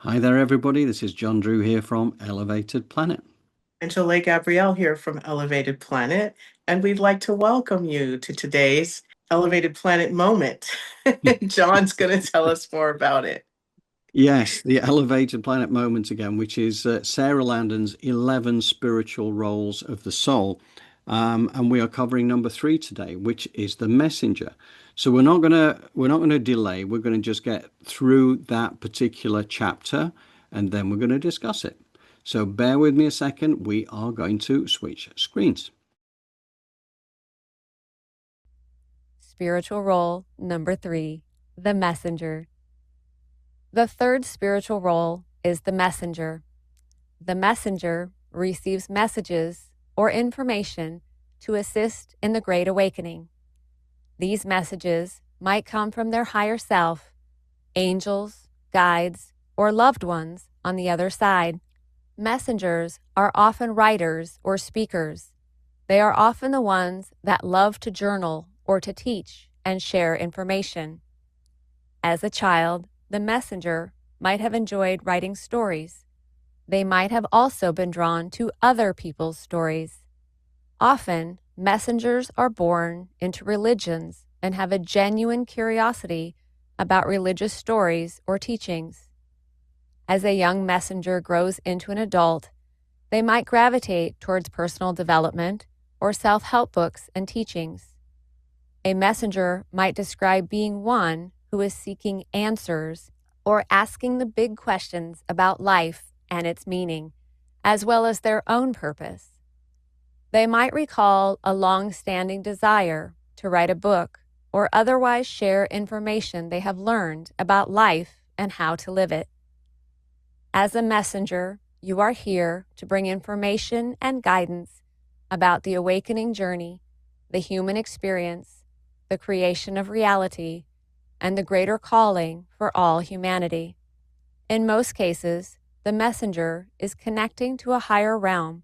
Hi there, everybody. This is John Drew here from Elevated Planet. And Jolé Gabrielle here from Elevated Planet, and we'd like to welcome you to today's Elevated Planet moment. John's going to tell us more about it. Yes, the Elevated Planet moment again, which is Sara Landon's 11 spiritual roles of the soul. And we are covering number 3 today, which is the messenger. So we're not gonna delay. We're going to just get through that particular chapter, and then we're going to discuss it. So bear with me a second. We are going to switch screens. Spiritual role number 3, the messenger. The third spiritual role is the messenger. The messenger receives messages or information to assist in the Great Awakening. These messages might come from their higher self, angels, guides, or loved ones on the other side. Messengers are often writers or speakers. They are often the ones that love to journal or to teach and share information. As a child, the messenger might have enjoyed writing stories. They might have also been drawn to other people's stories. Often, messengers are born into religions and have a genuine curiosity about religious stories or teachings. As a young messenger grows into an adult, they might gravitate towards personal development or self-help books and teachings. A messenger might describe being one who is seeking answers or asking the big questions about life and its meaning, as well as their own purpose. They might recall a long-standing desire to write a book or otherwise share information they have learned about life and how to live it. As a messenger, you are here to bring information and guidance about the awakening journey, the human experience, the creation of reality, and the greater calling for all humanity. In most cases, the messenger is connecting to a higher realm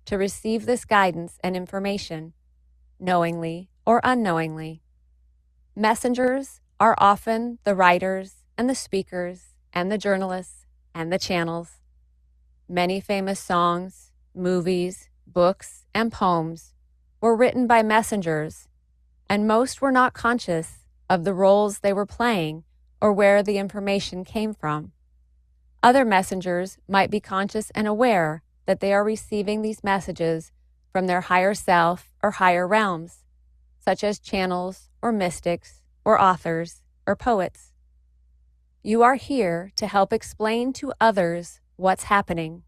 to receive this guidance and information, knowingly or unknowingly. Messengers are often the writers and the speakers and the journalists and the channels. Many famous songs, movies, books, and poems were written by messengers, and most were not conscious of the roles they were playing or where the information came from. Other messengers might be conscious and aware that they are receiving these messages from their higher self or higher realms, such as channels or mystics or authors or poets. You are here to help explain to others what's happening.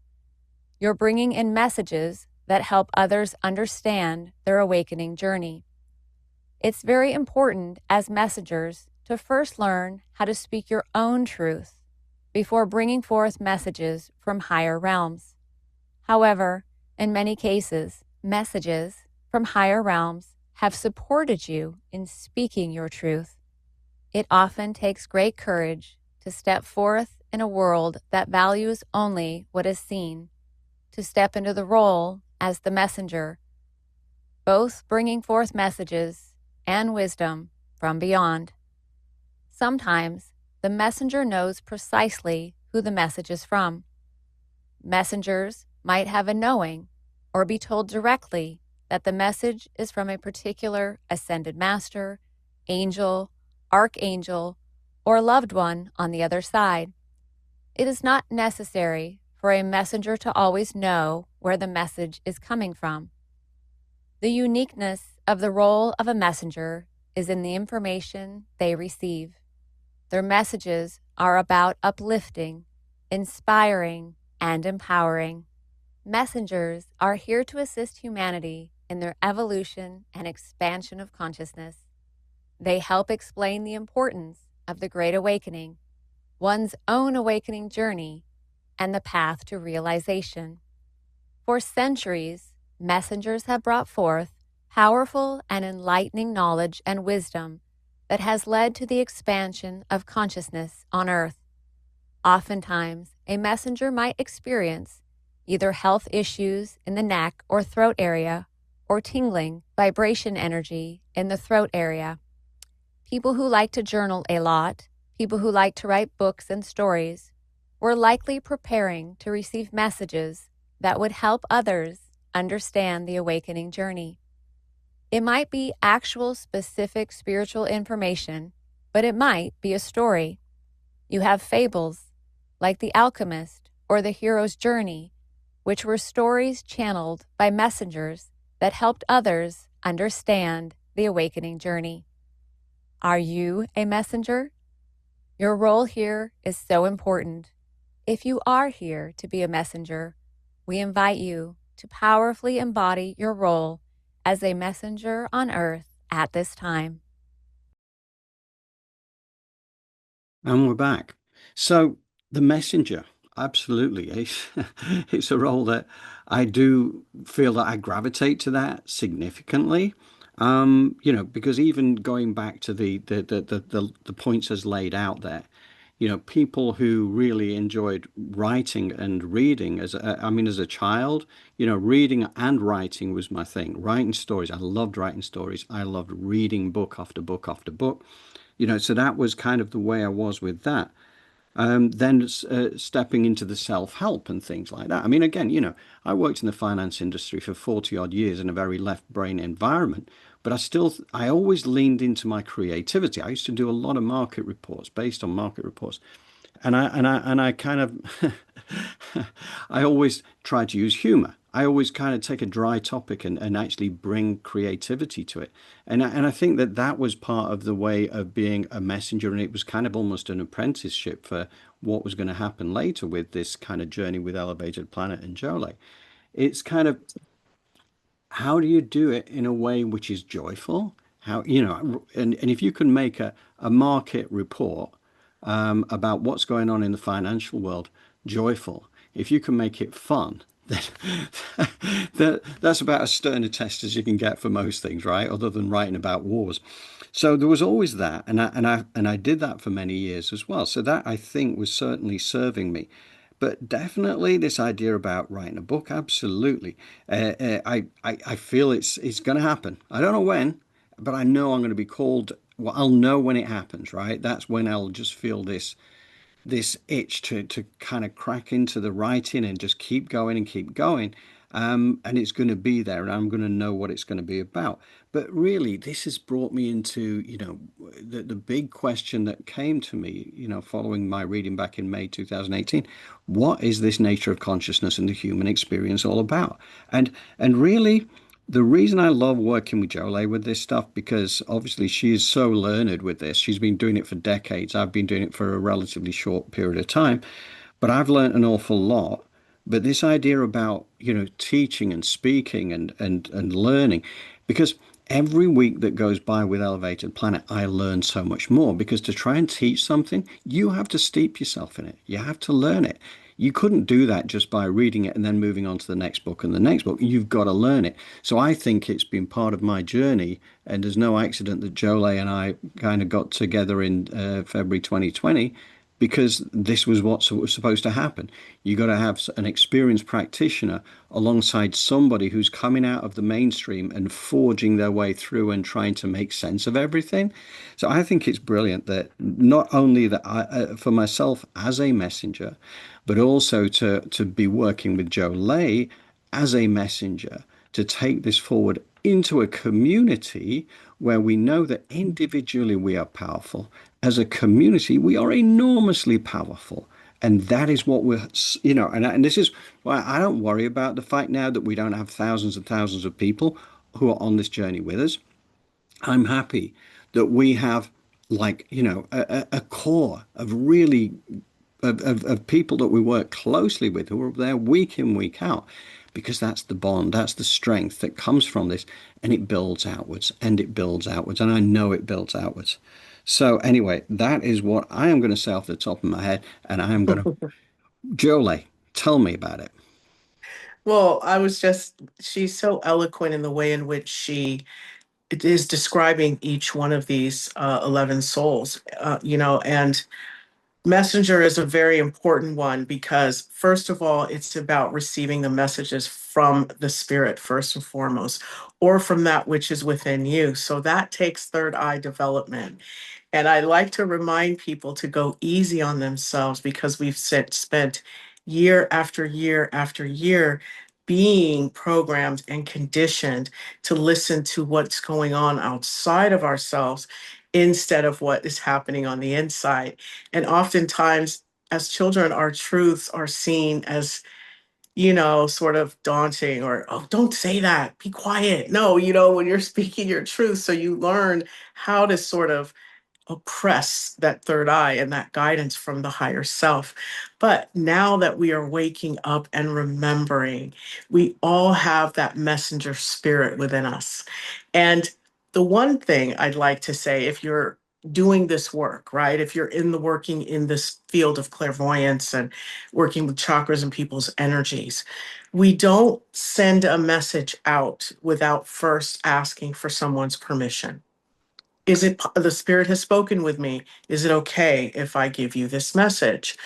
You're bringing in messages that help others understand their awakening journey. It's very important as messengers to first learn how to speak your own truth before bringing forth messages from higher realms. However, in many cases, messages from higher realms have supported you in speaking your truth. It often takes great courage to step forth in a world that values only what is seen, to step into the role as the messenger, both bringing forth messages and wisdom from beyond. Sometimes the messenger knows precisely who the message is from. Messengers might have a knowing or be told directly that the message is from a particular ascended master, angel, archangel, or loved one on the other side. It is not necessary for a messenger to always know where the message is coming from. The uniqueness of the role of a messenger is in the information they receive. Their messages are about uplifting, inspiring, and empowering. Messengers are here to assist humanity in their evolution and expansion of consciousness. They help explain the importance of the Great Awakening, one's own awakening journey, and the path to realization. For centuries, messengers have brought forth powerful and enlightening knowledge and wisdom that has led to the expansion of consciousness on Earth. Oftentimes, a messenger might experience either health issues in the neck or throat area or tingling vibration energy in the throat area. People who like to journal a lot, people who like to write books and stories, were likely preparing to receive messages that would help others understand the awakening journey. It might be actual specific spiritual information, but it might be a story. You have fables, like The Alchemist or The Hero's Journey, which were stories channeled by messengers that helped others understand the awakening journey. Are you a messenger? Your role here is so important. If you are here to be a messenger, we invite you to powerfully embody your role as a messenger on earth at this time. And we're back. So the messenger, absolutely. It's a role that I do feel that I gravitate to that significantly. Because even going back to the points as laid out there, people who really enjoyed writing and reading as a child, reading and writing was my thing. Writing stories. I loved writing stories. I loved reading book after book after book. So that was kind of the way I was with that. Then stepping into the self-help and things like that. I mean, again, I worked in the finance industry for 40 odd years in a very left brain environment, but I always leaned into my creativity. I used to do a lot of market reports based on market reports. And I kind of I always try to use humor. I always kind of take a dry topic and actually bring creativity to it. And I think that that was part of the way of being a messenger, and it was kind of almost an apprenticeship for what was going to happen later with this kind of journey with Elevated Planet and Jolé. It's kind of, how do you do it in a way which is joyful? And if you can make a market report about what's going on in the financial world joyful, if you can make it fun, then that's about as stern a test as you can get for most things, right? Other than writing about wars. So there was always that, and I did that for many years as well. So that, I think, was certainly serving me. But definitely this idea about writing a book, absolutely. I feel it's going to happen. I don't know when, but I know I'm going to be called. Well, I'll know when it happens, right? That's when I'll just feel this itch to kind of crack into the writing and just keep going and keep going. And it's going to be there, and I'm going to know what it's going to be about. But really, this has brought me into, the big question that came to me, following my reading back in May 2018. What is this nature of consciousness and the human experience all about? And really, the reason I love working with Jolé with this stuff, because obviously she is so learned with this. She's been doing it for decades. I've been doing it for a relatively short period of time, but I've learned an awful lot. But this idea about, teaching and speaking and learning, because every week that goes by with Elevated Planet, I learn so much more, because to try and teach something, you have to steep yourself in it. You have to learn it. You couldn't do that just by reading it and then moving on to the next book and the next book. You've got to learn it. So I think it's been part of my journey, and there's no accident that Jolé and I kind of got together in February 2020, because this was what was supposed to happen. You got to have an experienced practitioner alongside somebody who's coming out of the mainstream and forging their way through and trying to make sense of everything. So I think it's brilliant that not only that for myself as a messenger, but also to be working with Jolé as a messenger to take this forward into a community where we know that individually we are powerful. As a community, we are enormously powerful. And that is what we're, and this is why I don't worry about the fact now that we don't have thousands and thousands of people who are on this journey with us. I'm happy that we have, like, a core of really of people that we work closely with, who are there week in, week out, because that's the bond, that's the strength that comes from this, and it builds outwards and it builds outwards, and I know it builds outwards. So anyway, that is what I am going to say off the top of my head, and I am going to, Jolé, tell me about it. Well, she's so eloquent in the way in which she is describing each one of these 11 souls, and messenger is a very important one because, first of all, it's about receiving the messages from the spirit, first and foremost, or from that which is within you. So that takes third eye development. And I like to remind people to go easy on themselves because we've spent year after year after year being programmed and conditioned to listen to what's going on outside of ourselves instead of what is happening on the inside. And oftentimes, as children, our truths are seen as, sort of daunting, or, oh, don't say that, be quiet. No, when you're speaking your truth, so you learn how to sort of oppress that third eye and that guidance from the higher self. But now that we are waking up and remembering, we all have that messenger spirit within us. And the one thing I'd like to say, if you're doing this work, right? If you're working in this field of clairvoyance and working with chakras and people's energies, we don't send a message out without first asking for someone's permission. Is it the spirit has spoken with me? Is it okay if I give you this message?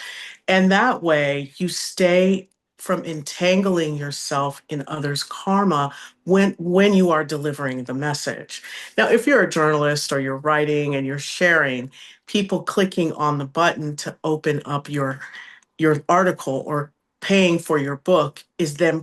And that way you stay from entangling yourself in others' karma when you are delivering the message. Now, if you're a journalist or you're writing and you're sharing, people clicking on the button to open up your article or paying for your book is them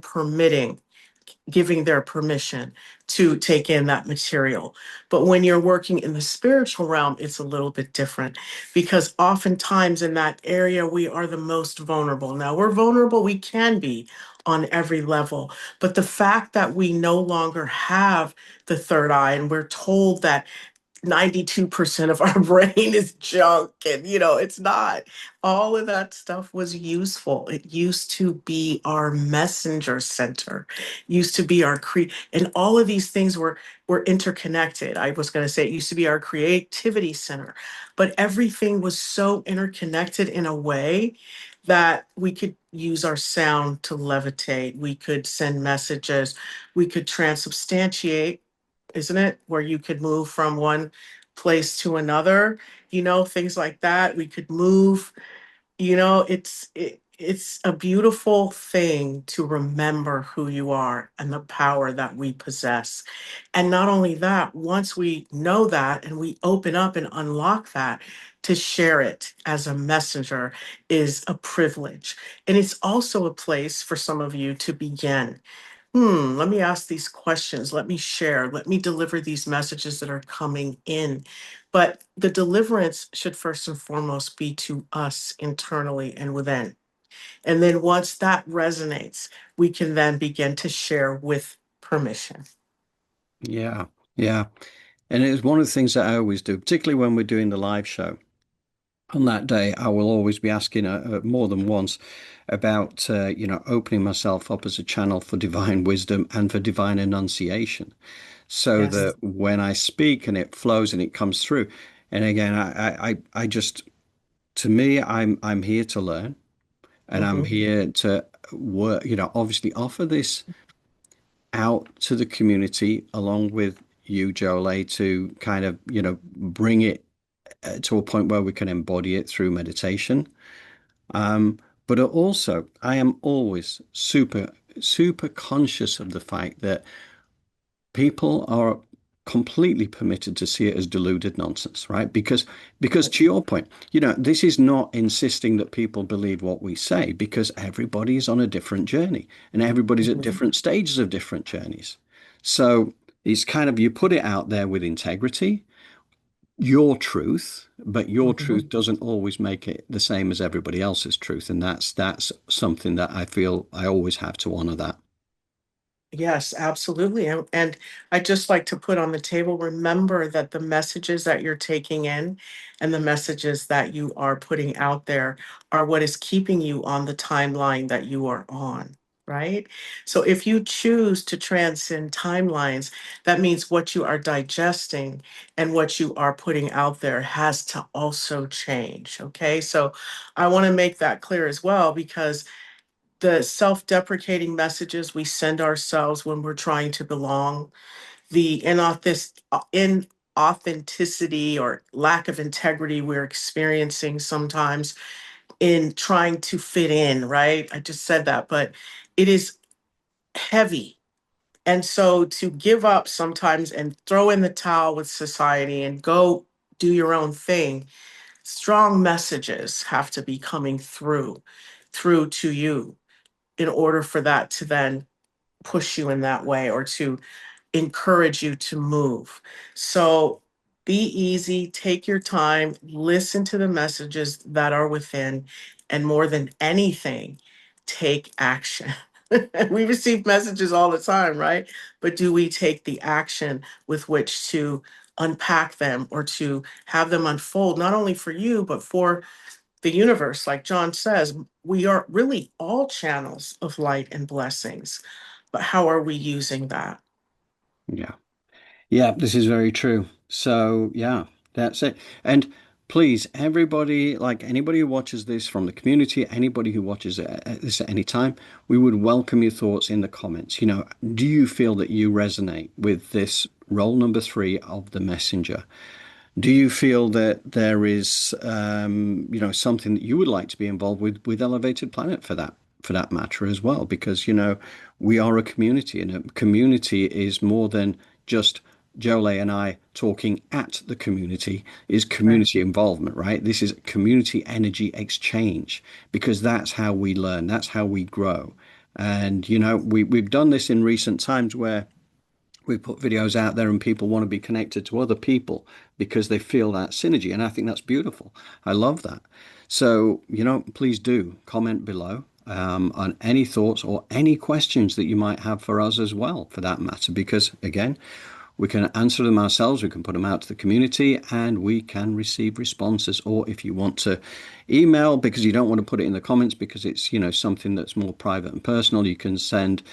giving their permission to take in that material. But when you're working in the spiritual realm, it's a little bit different because oftentimes in that area, we are the most vulnerable. Now, we're vulnerable, we can be on every level. But the fact that we no longer have the third eye and we're told that 92% of our brain is junk, and it's not. All of that stuff was useful. It used to be our messenger center, used to be our and all of these things were interconnected. I was going to say it used to be our creativity center, but everything was so interconnected in a way that we could use our sound to levitate, we could send messages, we could transubstantiate, isn't it? Where you could move from one place to another, things like that. We could move, it's a beautiful thing to remember who you are and the power that we possess. And not only that, once we know that and we open up and unlock that, to share it as a messenger is a privilege. And it's also a place for some of you to begin. Let me ask these questions. Let me share. Let me deliver these messages that are coming in. But the deliverance should first and foremost be to us internally and within. And then once that resonates, we can then begin to share with permission. Yeah, yeah. And it's one of the things that I always do, particularly when we're doing the live show. On that day, I will always be asking more than once about, opening myself up as a channel for divine wisdom and for divine enunciation, so Yes. that when I speak and it flows and it comes through. And again, I just, to me, I'm here to learn, and I'm Hmm. here to work, obviously offer this out to the community along with you, Jolé, to kind of, bring it to a point where we can embody it through meditation. Um, but also, I am always super, super conscious of the fact that people are completely permitted to see it as deluded nonsense, right? Because to your point, this is not insisting that people believe what we say, because everybody's on a different journey and everybody's at Mhm. different stages of different journeys. So it's kind of, you put it out there with integrity, your truth, but your truth Mhm. doesn't always make it the same as everybody else's truth. And that's something that I feel I always have to honor that. Yes, absolutely. And I just like to put on the table, remember that the messages that you're taking in and the messages that you are putting out there are what is keeping you on the timeline that you are on, right? So if you choose to transcend timelines, that means what you are digesting and what you are putting out there has to also change. Okay. So I want to make that clear as well, because the self-deprecating messages we send ourselves when we're trying to belong, the inauthenticity or lack of integrity we're experiencing sometimes in trying to fit in, right? I just said that, but it is heavy. And so to give up sometimes and throw in the towel with society and go do your own thing, strong messages have to be coming through to you in order for that to then push you in that way or to encourage you to move. So be easy, take your time, listen to the messages that are within, and more than anything, take action. We receive messages all the time, right? But do we take the action with which to unpack them or to have them unfold, not only for you, but for the universe? Like John says, we are really all channels of light and blessings. But how are we using that? Yeah. Yeah, this is very true. So, yeah, that's it. And please, everybody, like anybody who watches this from the community, anybody who watches it at this at any time, we would welcome your thoughts in the comments. Do you feel that you resonate with this role number 3 of the messenger? Do you feel that there is, something that you would like to be involved with Elevated Planet for that matter as well? Because we are a community, and a community is more than just Jolé and I talking at the community. Is Right. community involvement, right? This is community energy exchange because that's how we learn, that's how we grow, and we've done this in recent times where we put videos out there and people want to be connected to other people because they feel that synergy. And I think that's beautiful. I love that. So, please do comment below on any thoughts or any questions that you might have for us as well, for that matter, because again, we can answer them ourselves, we can put them out to the community, and we can receive responses. Or if you want to email because you don't want to put it in the comments because it's, something that's more private and personal, you can send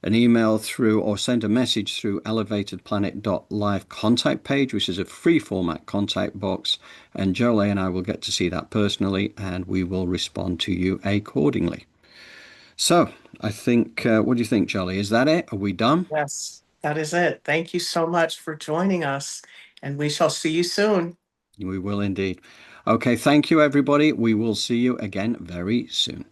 an email through or send a message through elevatedplanet.live contact page, which is a free format contact box. And Jolé and I will get to see that personally and we will respond to you accordingly. So I think, what do you think, Jolly? Is that it? Are we done? Yes, that is it. Thank you so much for joining us, and we shall see you soon. We will indeed. Okay, thank you, everybody. We will see you again very soon.